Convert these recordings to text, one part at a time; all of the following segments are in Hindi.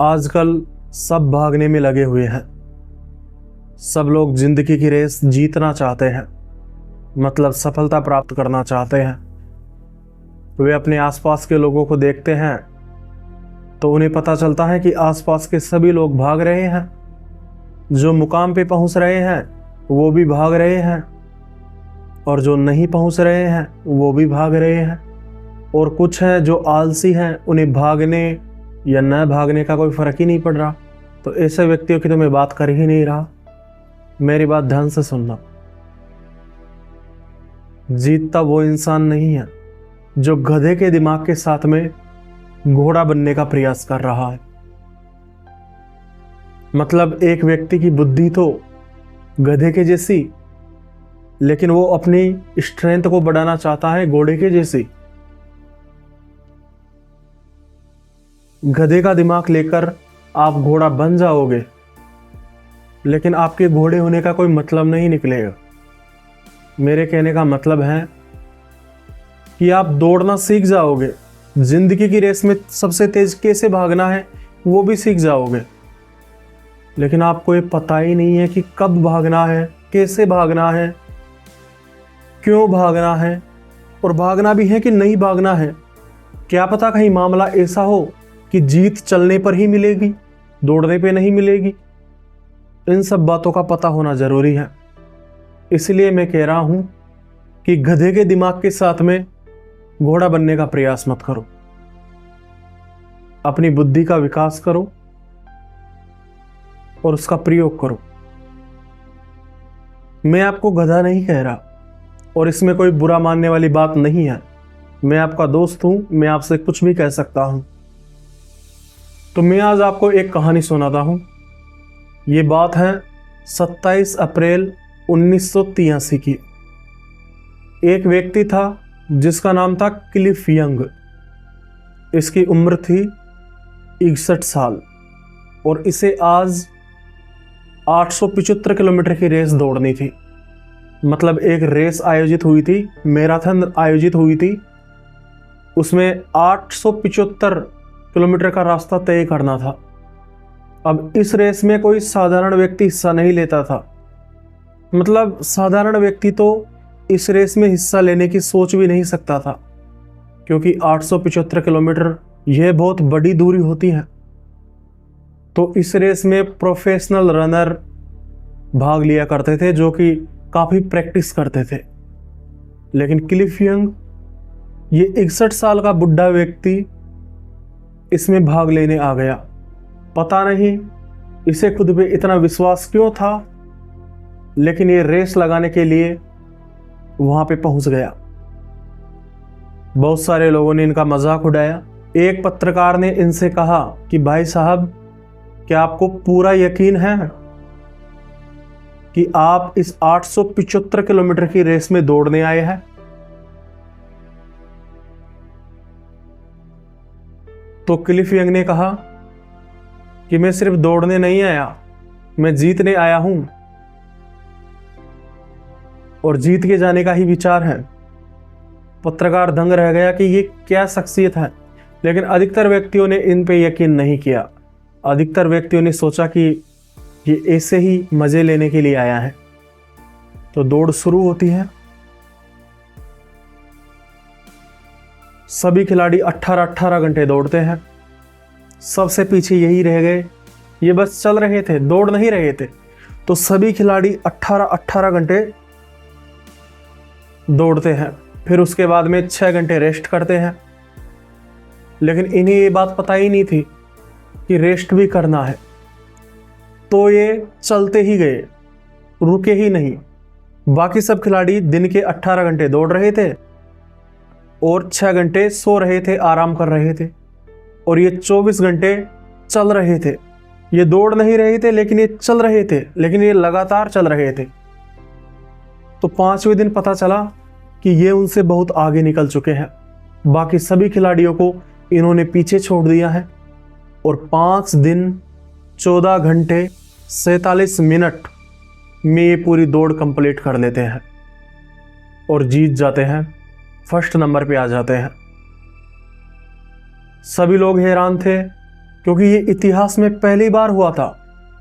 आजकल सब भागने में लगे हुए हैं। सब लोग जिंदगी की रेस जीतना चाहते हैं, मतलब सफलता प्राप्त करना चाहते हैं। वे अपने आसपास के लोगों को देखते हैं तो उन्हें पता चलता है कि आसपास के सभी लोग भाग रहे हैं। जो मुकाम पे पहुंच रहे हैं वो भी भाग रहे हैं, और जो नहीं पहुंच रहे हैं वो भी भाग रहे हैं। और कुछ हैं जो आलसी हैं, उन्हें भागने या न भागने का कोई फर्क ही नहीं पड़ रहा। तो ऐसे व्यक्तियों की तो मैं बात कर ही नहीं रहा। मेरी बात ध्यान से सुनना। जीतता वो इंसान नहीं है जो गधे के दिमाग के साथ में घोड़ा बनने का प्रयास कर रहा है। मतलब एक व्यक्ति की बुद्धि तो गधे के जैसी, लेकिन वो अपनी स्ट्रेंथ को बढ़ाना चाहता है घोड़े के जैसी। गधे का दिमाग लेकर आप घोड़ा बन जाओगे, लेकिन आपके घोड़े होने का कोई मतलब नहीं निकलेगा। मेरे कहने का मतलब है कि आप दौड़ना सीख जाओगे, जिंदगी की रेस में सबसे तेज कैसे भागना है वो भी सीख जाओगे, लेकिन आपको ये पता ही नहीं है कि कब भागना है, कैसे भागना है, क्यों भागना है, और भागना भी है कि नहीं भागना है। क्या पता कहीं मामला ऐसा हो कि जीत चलने पर ही मिलेगी, दौड़ने पे नहीं मिलेगी। इन सब बातों का पता होना जरूरी है। इसलिए मैं कह रहा हूं कि गधे के दिमाग के साथ में घोड़ा बनने का प्रयास मत करो। अपनी बुद्धि का विकास करो और उसका प्रयोग करो। मैं आपको गधा नहीं कह रहा, और इसमें कोई बुरा मानने वाली बात नहीं है। मैं आपका दोस्त हूं, मैं आपसे कुछ भी कह सकता हूं। तो मैं आज आपको एक कहानी सुनाता हूं। ये बात है 27 अप्रैल 1983 की। एक व्यक्ति था जिसका नाम था क्लिफ यंग। इसकी उम्र थी 61 साल, और इसे आज 875 किलोमीटर की रेस दौड़नी थी। मतलब एक रेस आयोजित हुई थी, मैराथन आयोजित हुई थी। उसमें 875 किलोमीटर का रास्ता तय करना था। अब इस रेस में कोई साधारण व्यक्ति हिस्सा नहीं लेता था। मतलब साधारण व्यक्ति तो इस रेस में हिस्सा लेने की सोच भी नहीं सकता था, क्योंकि 875 किलोमीटर यह बहुत बड़ी दूरी होती है। तो इस रेस में प्रोफेशनल रनर भाग लिया करते थे, जो कि काफी प्रैक्टिस करते थे। लेकिन क्लिफ यंग, ये 61 साल का बुढ़ा व्यक्ति, इसमें भाग लेने आ गया। पता नहीं इसे खुद पे इतना विश्वास क्यों था, लेकिन ये रेस लगाने के लिए वहां पे पहुंच गया। बहुत सारे लोगों ने इनका मजाक उड़ाया। एक पत्रकार ने इनसे कहा कि भाई साहब, क्या आपको पूरा यकीन है कि आप इस 875 किलोमीटर की रेस में दौड़ने आए हैं? तो क्लिफ यंग ने कहा कि मैं सिर्फ दौड़ने नहीं आया, मैं जीतने आया हूं, और जीत के जाने का ही विचार है। पत्रकार दंग रह गया कि ये क्या शख्सियत है। लेकिन अधिकतर व्यक्तियों ने इन पे यकीन नहीं किया। अधिकतर व्यक्तियों ने सोचा कि ये ऐसे ही मजे लेने के लिए आया है। तो दौड़ शुरू होती है। सभी खिलाड़ी 18-18 घंटे दौड़ते हैं। सबसे पीछे यही रह गए, ये बस चल रहे थे, दौड़ नहीं रहे थे। तो सभी खिलाड़ी 18-18 घंटे दौड़ते हैं। फिर उसके बाद में 6 घंटे रेस्ट करते हैं। लेकिन इन्हें ये बात पता ही नहीं थी कि रेस्ट भी करना है। तो ये चलते ही गए, रुके ही नहीं। बाकी सब खिलाड़ी दिन के 18 घंटे दौड़ रहे थे और 6 घंटे सो रहे थे, आराम कर रहे थे। और ये 24 घंटे चल रहे थे। ये दौड़ नहीं रहे थे, लेकिन ये चल रहे थे, लेकिन ये लगातार चल रहे थे। तो 5वें दिन पता चला कि ये उनसे बहुत आगे निकल चुके हैं। बाकी सभी खिलाड़ियों को इन्होंने पीछे छोड़ दिया है, और 5 दिन 14 घंटे 47 मिनट में ये पूरी दौड़ कंप्लीट कर लेते हैं और जीत जाते हैं, फर्स्ट नंबर पे आ जाते हैं। सभी लोग हैरान थे क्योंकि ये इतिहास में पहली बार हुआ था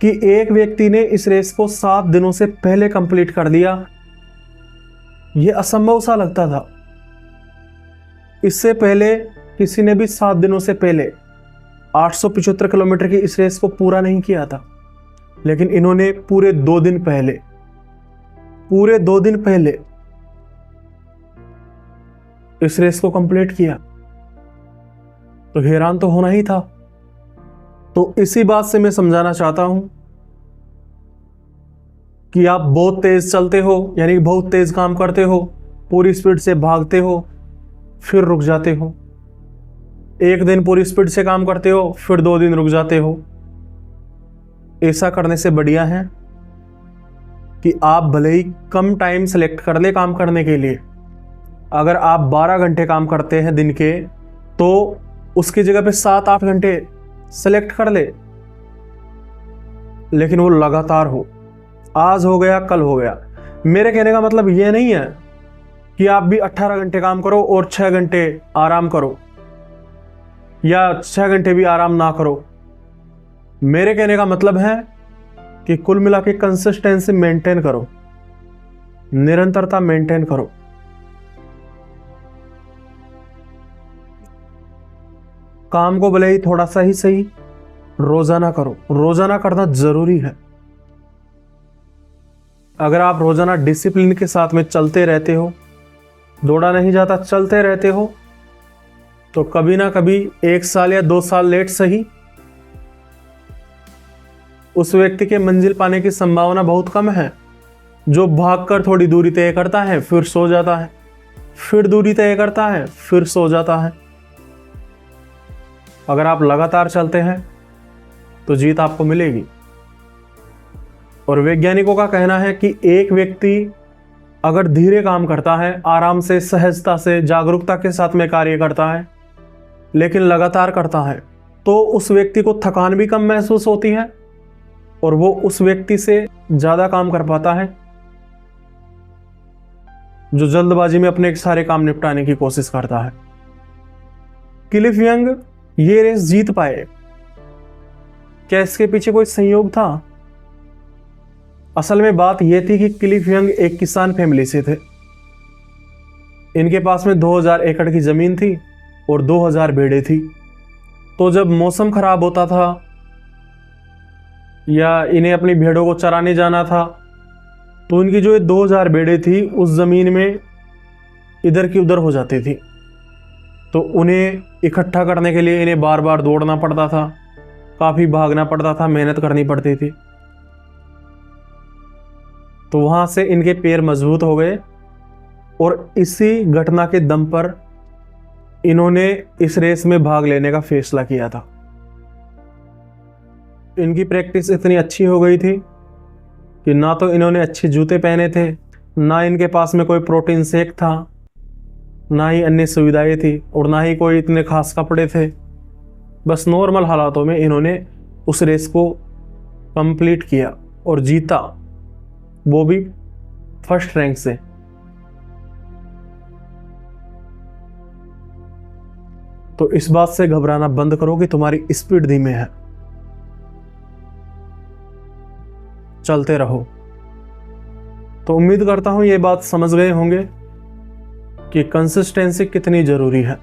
कि एक व्यक्ति ने इस रेस को 7 दिनों से पहले कंप्लीट कर दिया। ये असंभव सा लगता था। इससे पहले किसी ने भी 7 दिनों से पहले 875 किलोमीटर की इस रेस को पूरा नहीं किया था, लेकिन इन्होंने पूरे 2 दिन पहले इस रेस को कंप्लीट किया। तो हैरान तो होना ही था। तो इसी बात से मैं समझाना चाहता हूं कि आप बहुत तेज चलते हो, यानी बहुत तेज काम करते हो, पूरी स्पीड से भागते हो, फिर रुक जाते हो। एक दिन पूरी स्पीड से काम करते हो, फिर 2 दिन रुक जाते हो। ऐसा करने से बढ़िया है कि आप भले ही कम टाइम सेलेक्ट कर ले काम करने के लिए। अगर आप 12 घंटे काम करते हैं दिन के, तो उसकी जगह पे 7-8 घंटे सेलेक्ट कर ले, लेकिन वो लगातार हो। आज हो गया, कल हो गया। मेरे कहने का मतलब ये नहीं है कि आप भी 18 घंटे काम करो और 6 घंटे आराम करो, या 6 घंटे भी आराम ना करो। मेरे कहने का मतलब है कि कुल मिला के कंसिस्टेंसी मेंटेन करो, निरंतरता मेंटेन करो। काम को भले ही थोड़ा सा ही सही रोजाना करो। रोजाना करना जरूरी है। अगर आप रोजाना डिसिप्लिन के साथ में चलते रहते हो, दौड़ा नहीं जाता, चलते रहते हो, तो कभी ना कभी 1 साल या 2 साल लेट सही, उस व्यक्ति के मंजिल पाने की संभावना बहुत कम है। जो भागकर थोड़ी दूरी तय करता है, फिर सो जाता है, फिर दूरी तय करता है, फिर सो जाता है। अगर आप लगातार चलते हैं तो जीत आपको मिलेगी। और वैज्ञानिकों का कहना है कि एक व्यक्ति अगर धीरे काम करता है, आराम से, सहजता से, जागरूकता के साथ में कार्य करता है, लेकिन लगातार करता है, तो उस व्यक्ति को थकान भी कम महसूस होती है और वो उस व्यक्ति से ज्यादा काम कर पाता है जो जल्दबाजी में अपने सारे काम निपटाने की कोशिश करता है। क्लिफ यंग ये रेस जीत पाए, क्या इसके पीछे कोई संयोग था? असल में बात यह थी कि क्लिफ यंग एक किसान फैमिली से थे। इनके पास में 2000 एकड़ की जमीन थी और 2000 भेड़ें थी। तो जब मौसम खराब होता था या इन्हें अपनी भेड़ों को चराने जाना था, तो इनकी जो 2000 भेड़ें थी उस जमीन में इधर की उधर हो जाती थी। तो उन्हें इकट्ठा करने के लिए इन्हें बार बार दौड़ना पड़ता था, काफी भागना पड़ता था, मेहनत करनी पड़ती थी। तो वहां से इनके पैर मजबूत हो गए और इसी घटना के दम पर इन्होंने इस रेस में भाग लेने का फैसला किया था। इनकी प्रैक्टिस इतनी अच्छी हो गई थी कि ना तो इन्होंने अच्छे जूते पहने थे, ना इनके पास में कोई प्रोटीन शेक था, ना ही अन्य सुविधाएं थी, और ना ही कोई इतने खास कपड़े थे। बस नॉर्मल हालातों में इन्होंने उस रेस को कंप्लीट किया और जीता, वो भी फर्स्ट रैंक से। तो इस बात से घबराना बंद करो कि तुम्हारी स्पीड धीमे है। चलते रहो। तो उम्मीद करता हूं ये बात समझ गए होंगे कि कंसिस्टेंसी कितनी जरूरी है।